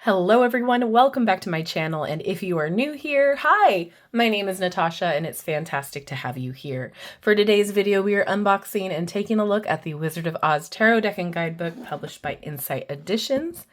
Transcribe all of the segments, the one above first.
Hello everyone, welcome back to my channel, and if you are new here, hi! My name is Natasha and it's fantastic to have you here. For today's video, we are unboxing and taking a look at the Wizard of Oz Tarot Deck and Guidebook published by Insight Editions.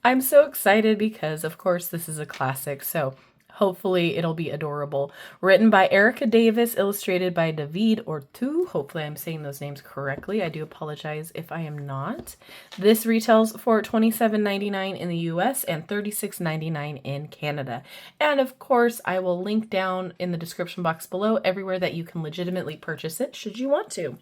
I'm so excited because, of course, this is a classic, so hopefully it'll be adorable. Written by Erica Davis, illustrated by Davide Ortu. Hopefully I'm saying those names correctly. I do apologize if I am not. This retails for $27.99 in the US and $36.99 in Canada. And of course, I will link down in the description box below everywhere that you can legitimately purchase it should you want to.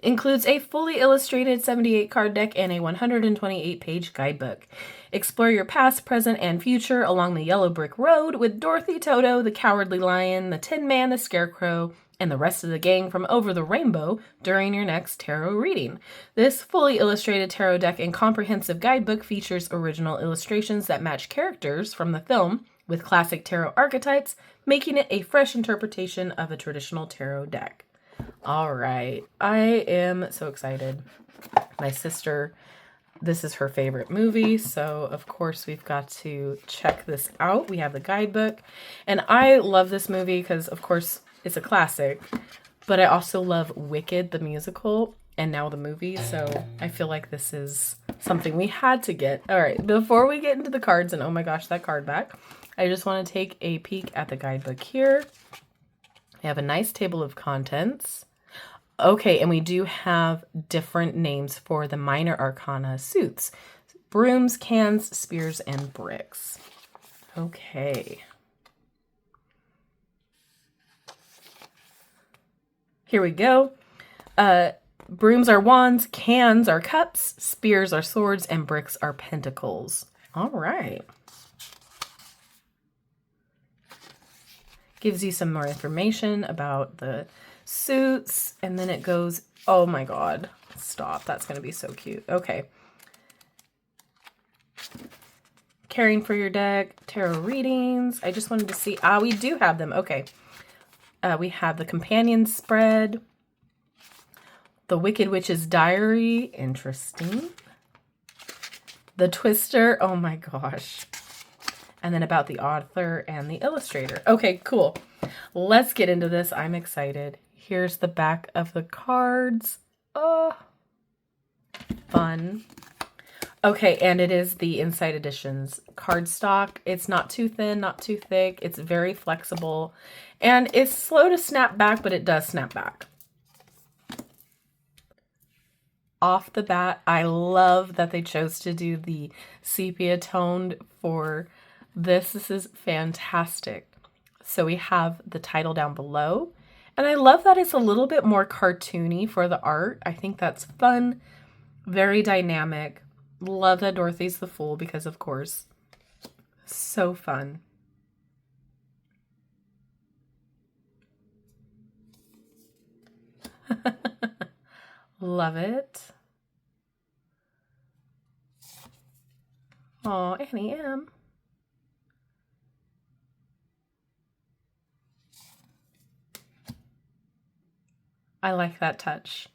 Includes a fully illustrated 78 card deck and a 128 page guidebook. Explore your past, present, and future along the yellow brick road with Dorothy, Toto, the Cowardly Lion, the Tin Man, the Scarecrow, and the rest of the gang from over the rainbow during your next tarot reading. This fully illustrated tarot deck and comprehensive guidebook features original illustrations that match characters from the film with classic tarot archetypes, making it a fresh interpretation of a traditional tarot deck. All right, I am so excited. My sister, this is her favorite movie, so of course we've got to check this out. We have the guidebook, and I love this movie because, of course, it's a classic, but I also love Wicked, the musical, and now the movie, so I feel like this is something we had to get. All right, before we get into the cards, and oh my gosh, that card back, I just want to take a peek at the guidebook here. We have a nice table of contents. Okay, and we do have different names for the minor arcana suits. Brooms, cans, spears, and bricks. Okay. Here we go. Brooms are wands, cans are cups, spears are swords, and bricks are pentacles. All right. Gives you some more information about the suits, and then it goes, oh my god, stop, that's going to be so cute. Okay. Caring for your deck, tarot readings. I just wanted to see, we do have them. Okay. We have the companion spread, the Wicked Witch's Diary, interesting. The Twister, oh my gosh. And then about the author and the illustrator. Okay, cool. Let's get into this. I'm excited. Here's the back of the cards. Oh, fun. Okay, and it is the Insight Editions cardstock. It's not too thin, not too thick. It's very flexible. And it's slow to snap back, but it does snap back. Off the bat, I love that they chose to do the sepia toned for this. This is fantastic. So we have the title down below. And I love that it's a little bit more cartoony for the art. I think that's fun, very dynamic. Love that Dorothy's the Fool because, of course, so fun. Love it. Oh, Annie M. I like that touch.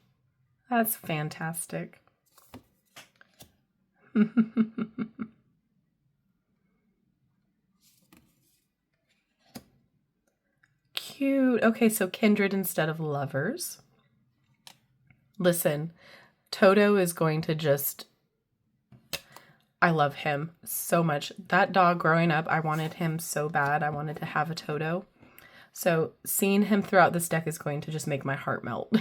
That's fantastic. Cute. Okay, so kindred instead of lovers. Listen, Toto is going to just... I love him so much. That dog growing up, I wanted him so bad. I wanted to have a Toto. So seeing him throughout this deck is going to just make my heart melt.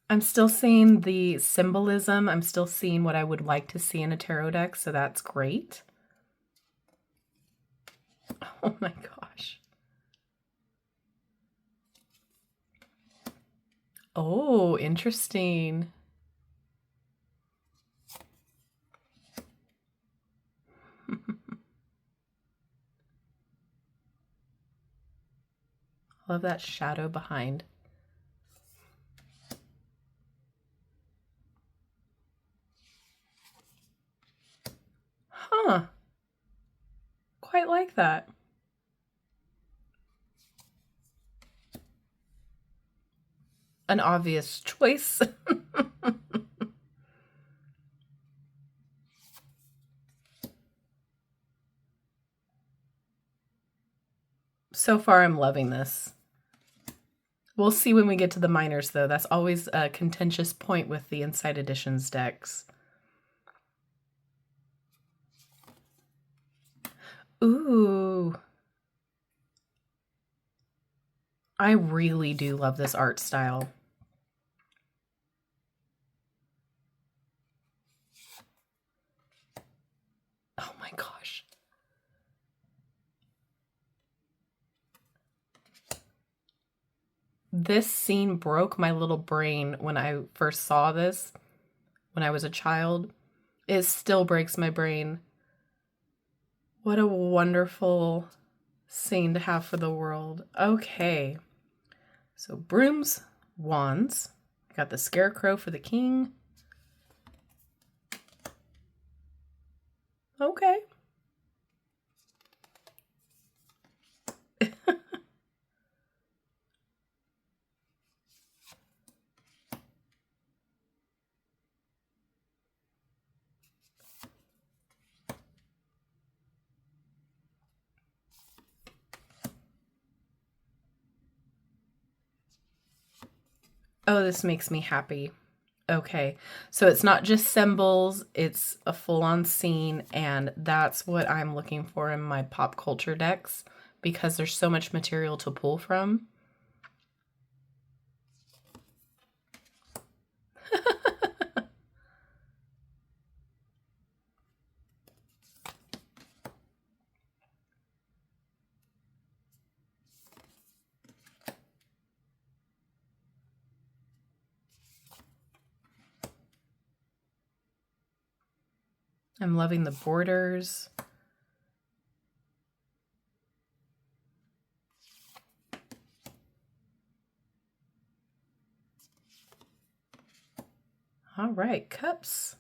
I'm still seeing the symbolism. I'm still seeing what I would like to see in a tarot deck, so that's great. Oh my gosh. Oh, interesting. Love that shadow behind. Huh. Quite like that. an obvious choice. So far, I'm loving this. We'll see when we get to the minors, though. That's always a contentious point with the Inside Editions decks. Ooh. I really do love this art style. Oh my gosh. This scene broke my little brain when I first saw this, when I was a child. It still breaks my brain. What a wonderful scene to have for the world. Okay. So brooms, wands. Got the scarecrow for the king. Okay. Oh, this makes me happy. Okay, so it's not just symbols, it's a full-on scene, and that's what I'm looking for in my pop culture decks because there's so much material to pull from. I'm loving the borders. All right, cups.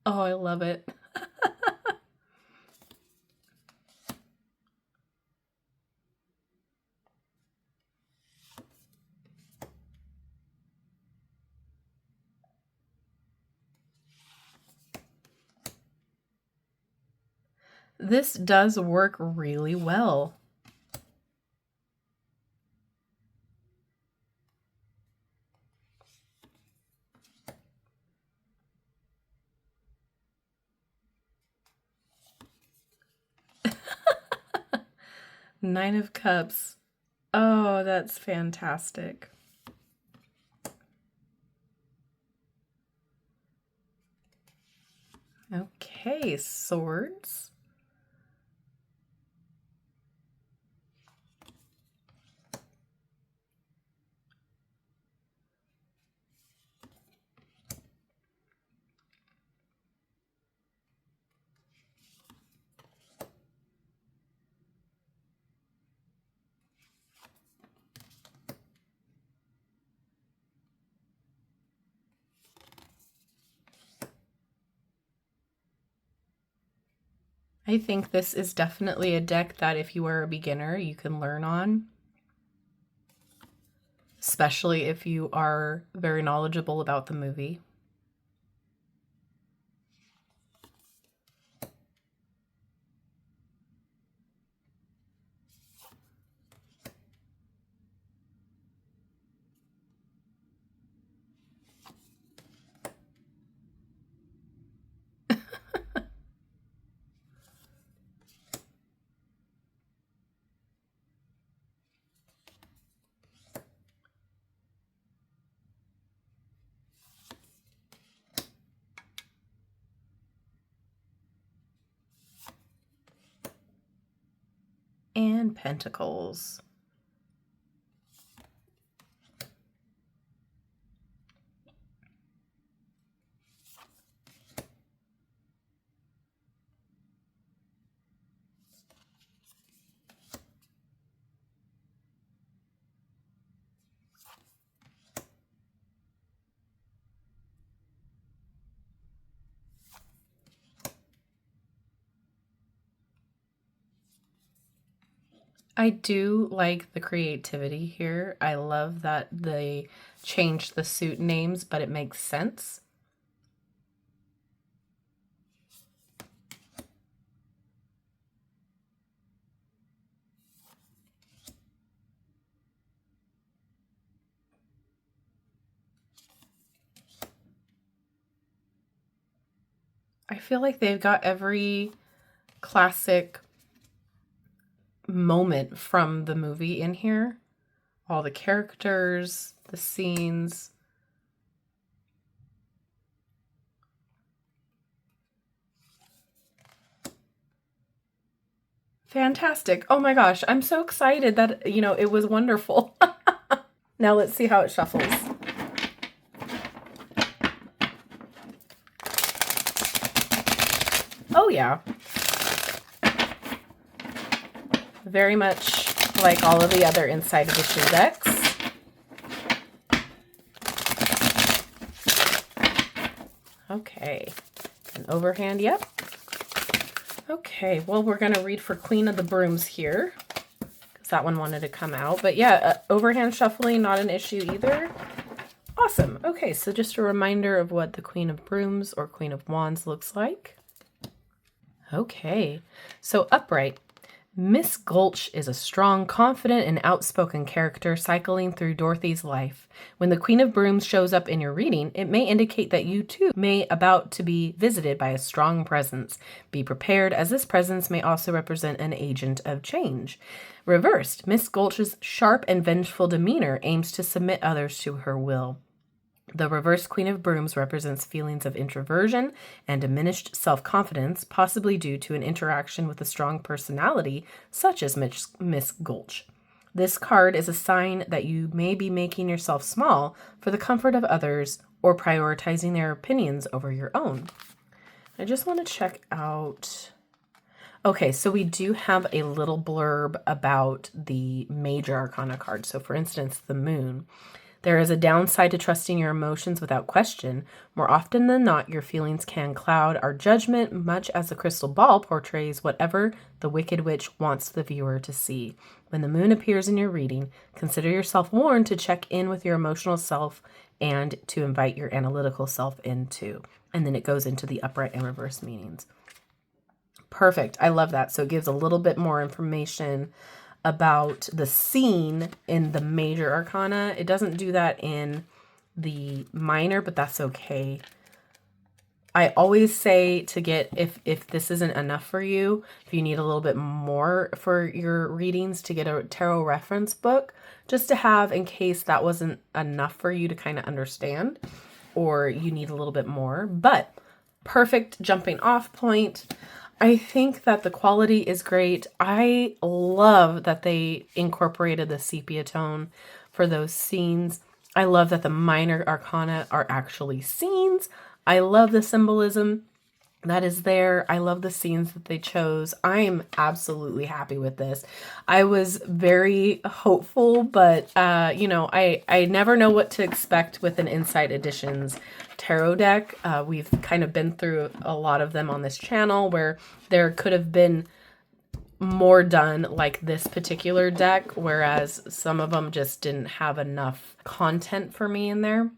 Oh, I love it. This does work really well. Nine of Cups. Oh, that's fantastic. Okay, swords. I think this is definitely a deck that if you are a beginner, you can learn on. Especially if you are very knowledgeable about the movie. And Pentacles. I do like the creativity here. I love that they changed the suit names, but it makes sense. I feel like they've got every classic moment from the movie in here. All the characters, the scenes. Fantastic. Oh my gosh, I'm so excited that, it was wonderful. Now let's see how it shuffles. Oh yeah. Very much like all of the other Inside Edition decks. Okay, an overhand, yep. Okay, well, we're going to read for Queen of the Brooms here, because that one wanted to come out. But yeah, overhand shuffling, not an issue either. Awesome. Okay, so just a reminder of what the Queen of Brooms or Queen of Wands looks like. Okay, so upright. Miss Gulch is a strong, confident, and outspoken character cycling through Dorothy's life. When the Queen of Brooms shows up in your reading, it may indicate that you too may about to be visited by a strong presence. Be prepared, as this presence may also represent an agent of change. Reversed, Miss Gulch's sharp and vengeful demeanor aims to submit others to her will. The reverse Queen of Brooms represents feelings of introversion and diminished self-confidence, possibly due to an interaction with a strong personality, such as Miss Gulch. This card is a sign that you may be making yourself small for the comfort of others or prioritizing their opinions over your own. I just want to check out... Okay, so we do have a little blurb about the major arcana card. So for instance, the Moon. There is a downside to trusting your emotions without question. More often than not, your feelings can cloud our judgment, much as the crystal ball portrays whatever the Wicked Witch wants the viewer to see. When the Moon appears in your reading, consider yourself warned to check in with your emotional self and to invite your analytical self in too. And then it goes into the upright and reverse meanings. Perfect. I love that. So it gives a little bit more information about the scene in the major arcana. It doesn't do that in the minor, but that's okay. I always say to get, if this isn't enough for you, if you need a little bit more for your readings, to get a tarot reference book, just to have in case that wasn't enough for you to kind of understand, or you need a little bit more. But perfect jumping off point. I think that the quality is great. I love that they incorporated the sepia tone for those scenes. I love that the minor arcana are actually scenes. I love the symbolism that is there. I love the scenes that they chose. I'm absolutely happy with this. I was very hopeful, but I never know what to expect with an Inside Editions tarot deck. We've kind of been through a lot of them on this channel where there could have been more done like this particular deck, whereas some of them just didn't have enough content for me in there.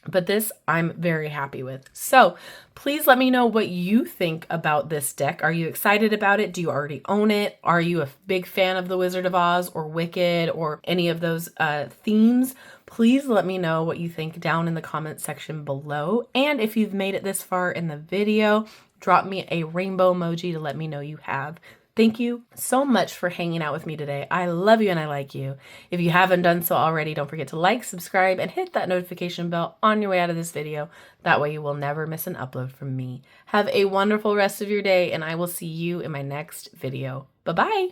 But this I'm very happy with. So please let me know what you think about this deck. Are you excited about it? Do you already own it? Are you a big fan of The Wizard of Oz or Wicked or any of those themes? Please let me know what you think down in the comment section below. And if you've made it this far in the video, drop me a rainbow emoji to let me know you have. Thank you so much for hanging out with me today. I love you and I like you. If you haven't done so already, don't forget to like, subscribe, and hit that notification bell on your way out of this video. That way you will never miss an upload from me. Have a wonderful rest of your day, and I will see you in my next video. Bye-bye.